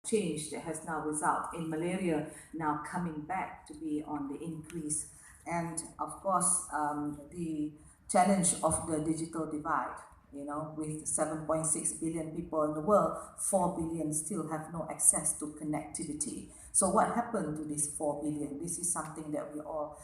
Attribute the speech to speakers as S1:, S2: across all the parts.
S1: change that has now resulted in malaria now coming back to be on the increase. And of course, the challenge of the digital divide, with 7.6 billion people in the world, 4 billion still have no access to connectivity. So what happened to this 4 billion? This is something that we all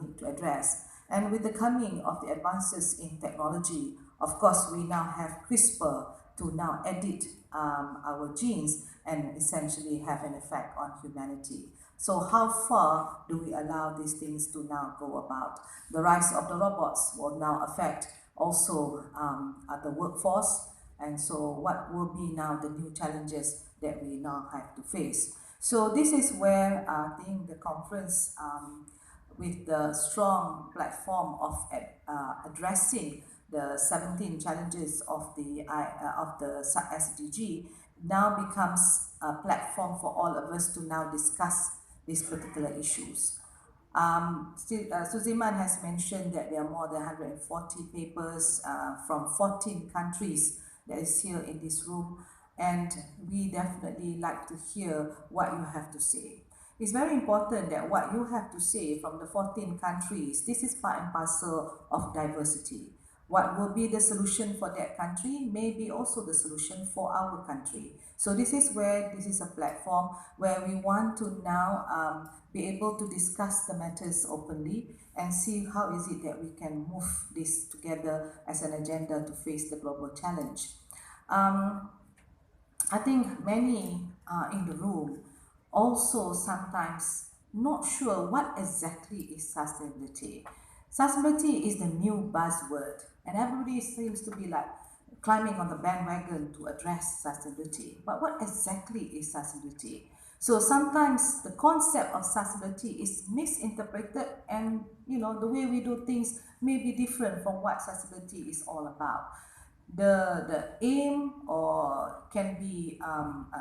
S1: need to address. And with the coming of the advances in technology, of course, we now have CRISPR to now edit our genes and essentially have an effect on humanity. So how far do we allow these things to now go about? The rise of the robots will now affect also the workforce. And so what will be now the new challenges that we now have to face? So this is where I think the conference with the strong platform of addressing the 17 challenges of the SDG now becomes a platform for all of us to now discuss these particular issues. Suziman has mentioned that there are more than 140 papers from 14 countries that is here in this room, and we definitely like to hear what you have to say. It's very important that what you have to say from the 14 countries, this is part and parcel of diversity. What will be the solution for that country may be also the solution for our country. So this is where this is a platform where we want to now be able to discuss the matters openly and see how is it that we can move this together as an agenda to face the global challenge. I think many in the room also sometimes not sure what exactly is sustainability. Sustainability is the new buzzword, and everybody seems to be like climbing on the bandwagon to address sustainability. But what exactly is sustainability? So sometimes the concept of sustainability is misinterpreted, and the way we do things may be different from what sustainability is all about. The aim or can be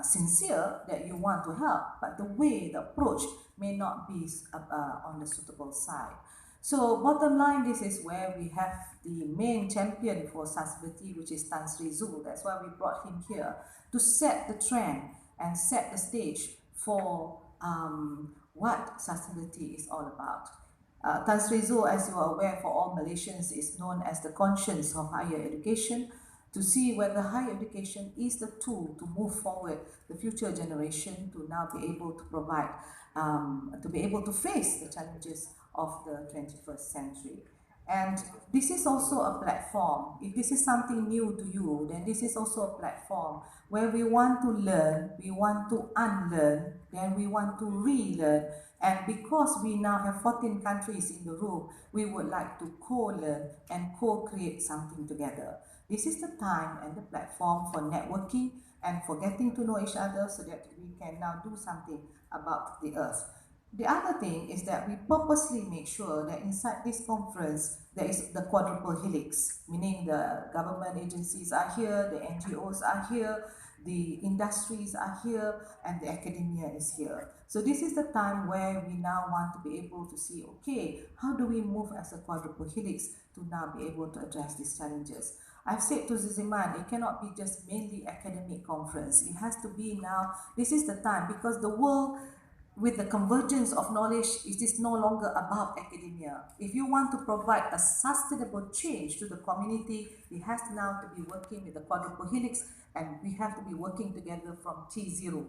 S1: sincere that you want to help, but the way, the approach may not be on the suitable side. So bottom line, this is where we have the main champion for sustainability, which is Tan Sri Zul. That's why we brought him here to set the trend and set the stage for what sustainability is all about. Tan Sri Zul, as you are aware, for all Malaysians, is known as the conscience of higher education, to see whether higher education is the tool to move forward the future generation to now be able to provide, to be able to face the challenges of the 21st century. And this is also a platform. If this is something new to you, then this is also a platform where we want to learn, we want to unlearn, then we want to relearn. And because we now have 14 countries in the room, we would like to co-learn and co-create something together. This is the time and the platform for networking and for getting to know each other so that we can now do something about the earth. The other thing is that we purposely make sure that inside this conference there is the quadruple helix, meaning the government agencies are here, the NGOs are here, the industries are here, and the academia is here. So this is the time where we now want to be able to see, okay, how do we move as a quadruple helix to now be able to address these challenges? I've said to Ziziman, it cannot be just mainly academic conference. It has to be now, this is the time, because the world, with the convergence of knowledge, it is no longer about academia. If you want to provide a sustainable change to the community, it has now to be working with the quadruple helix, and we have to be working together from T0.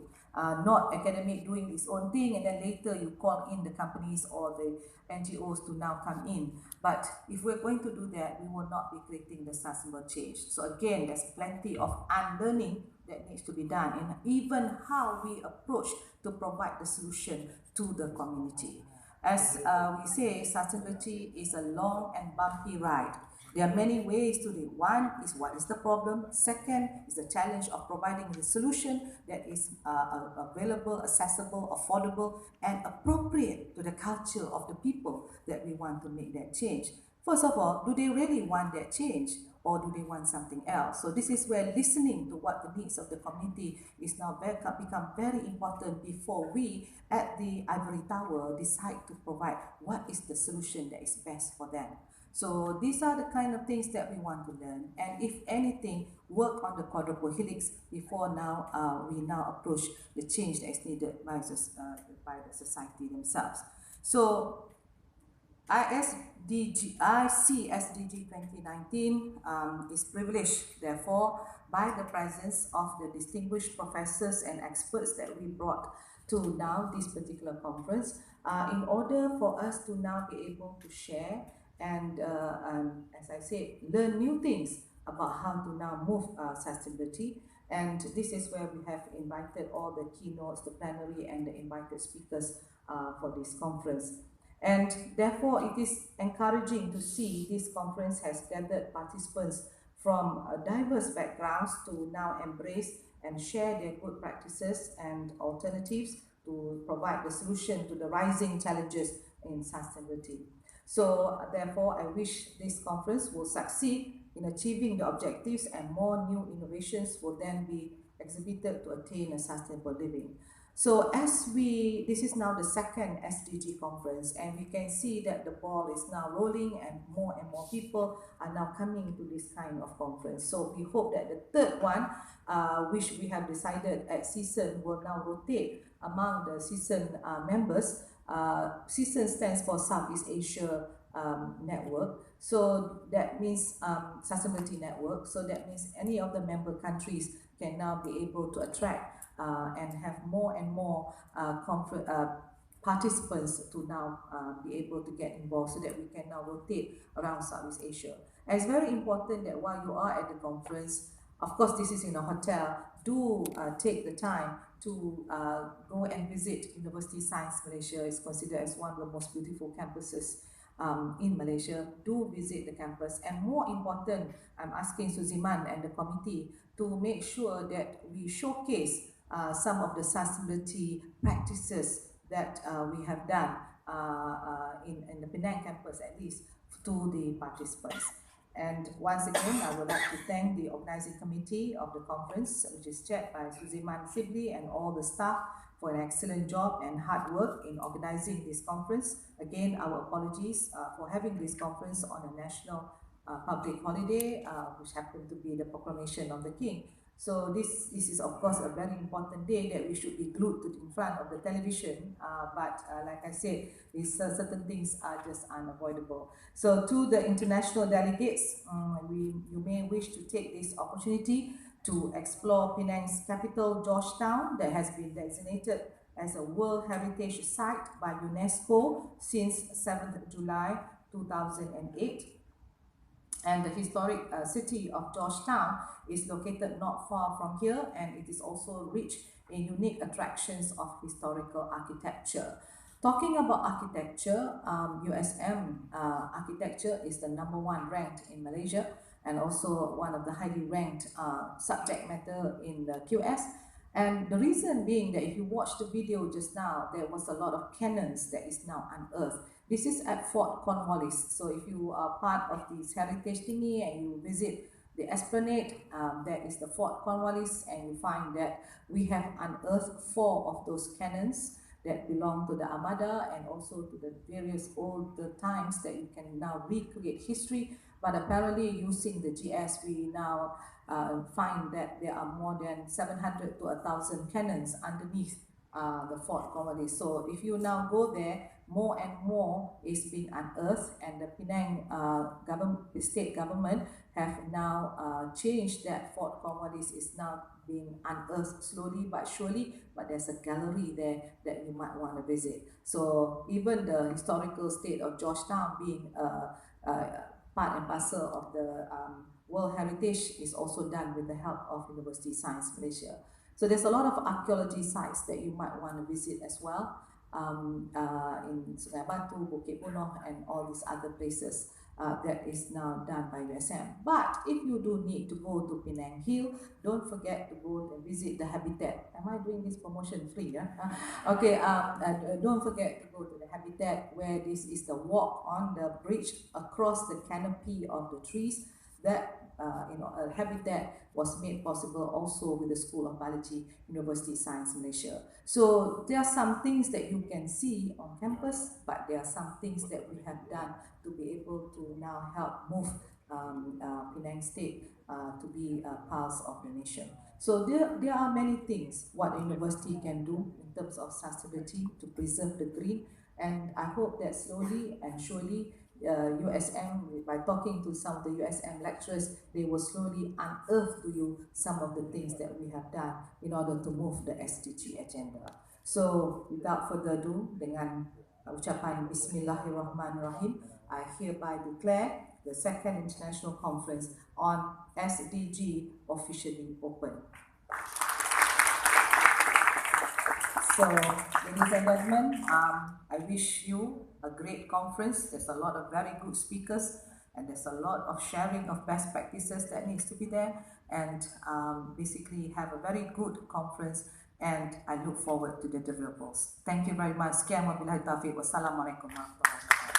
S1: Not academic doing its own thing and then later you call in the companies or the NGOs to now come in. But if we're going to do that, we will not be creating the sustainable change. So again, there's plenty of unlearning that needs to be done, and even how we approach to provide the solution to the community. As we say, sustainability is a long and bumpy ride. There are many ways to do it. One is what is the problem. Second is the challenge of providing the solution that is available, accessible, affordable, and appropriate to the culture of the people that we want to make that change. First of all, do they really want that change, or do they want something else? So this is where listening to what the needs of the community is now become very important before we at the Ivory Tower decide to provide what is the solution that is best for them. So these are the kind of things that we want to learn, and if anything, work on the quadruple helix before now we now approach the change that is needed by the society themselves. So I see SDG 2019 is privileged, therefore, by the presence of the distinguished professors and experts that we brought to now this particular conference in order for us to now be able to share and, as I said, learn new things about how to now move sustainability. And this is where we have invited all the keynotes, the plenary, and the invited speakers for this conference. And therefore, it is encouraging to see this conference has gathered participants from diverse backgrounds to now embrace and share their good practices and alternatives to provide the solution to the rising challenges in sustainability. So therefore, I wish this conference will succeed in achieving the objectives, and more new innovations will then be exhibited to attain a sustainable living. So this is now the second SDG conference, and we can see that the ball is now rolling and more people are now coming to this kind of conference. So we hope that the third one, which we have decided at CSIRN, will now rotate among the CSIRN members. CSIRN stands for Southeast Asia Network. So that means Sustainability Network. So that means any of the member countries can now be able to attract and have more and more participants to now be able to get involved, so that we can now rotate around Southeast Asia. And it's very important that while you are at the conference, of course this is in a hotel, do take the time to go and visit University Science Malaysia. It's considered as one of the most beautiful campuses in Malaysia. Do visit the campus, and more important, I'm asking Suziman and the committee to make sure that we showcase some of the sustainability practices that we have done in the Penang campus, at least to the participants. And once again, I would like to thank the organizing committee of the conference, which is chaired by Suziman Sibli, and all the staff for an excellent job and hard work in organizing this conference. Again, our apologies for having this conference on a national public holiday, which happened to be the proclamation of the King. So this is of course a very important day that we should be glued in front of the television, but like I said, certain things are just unavoidable. So to the international delegates, you may wish to take this opportunity to explore Penang's capital, Georgetown, that has been designated as a World Heritage Site by UNESCO since 7th July 2008. And the historic city of Georgetown is located not far from here, and it is also rich in unique attractions of historical architecture. Talking about architecture, USM architecture is the #1 ranked in Malaysia, and also one of the highly ranked subject matter in the QS. And the reason being that if you watch the video just now, there was a lot of cannons that is now unearthed. This is at Fort Cornwallis. So if you are part of this heritage thingy and you visit the Esplanade, that is the Fort Cornwallis, and you find that we have unearthed 4 of those cannons that belong to the Armada, and also to the various old times that you can now recreate history. But apparently using the GS, we now find that there are more than 700 to 1,000 cannons underneath the Fort Cornwallis. So if you now go there, more and more is being unearthed, and the Penang state government have now changed that. Fort Cornwallis is now being unearthed slowly but surely, but there's a gallery there that you might want to visit. So even the historical state of Georgetown being part and parcel of the World Heritage is also done with the help of University Science Malaysia. So there's a lot of archaeology sites that you might want to visit as well, in Sungai Batu, Bukit Punoh, and all these other places that is now done by USM. But if you do need to go to Penang Hill, don't forget to go and visit the Habitat. Am I doing this promotion free? Yeah? Okay, don't forget to go to the Habitat, where this is the walk on the bridge across the canopy of the trees. That a habitat was made possible also with the School of Biology, University of Science Malaysia. So there are some things that you can see on campus, but there are some things that we have done to be able to now help move Penang State to be a pulse of the nation. So there are many things what a university can do in terms of sustainability to preserve the green, and I hope that slowly and surely USM, by talking to some of the USM lecturers, they will slowly unearth to you some of the things that we have done in order to move the SDG agenda. So without further ado, dengan ucapan Bismillahirrahmanirrahim, I hereby declare the second international conference on SDG officially open. So, ladies and gentlemen, I wish you a great conference. There's a lot of very good speakers, and there's a lot of sharing of best practices that needs to be there, and basically have a very good conference, and I look forward to the deliverables. Thank you very much. Sekian wabillahi taufiq. Wassalamualaikum warahmatullahi wabarakatuh.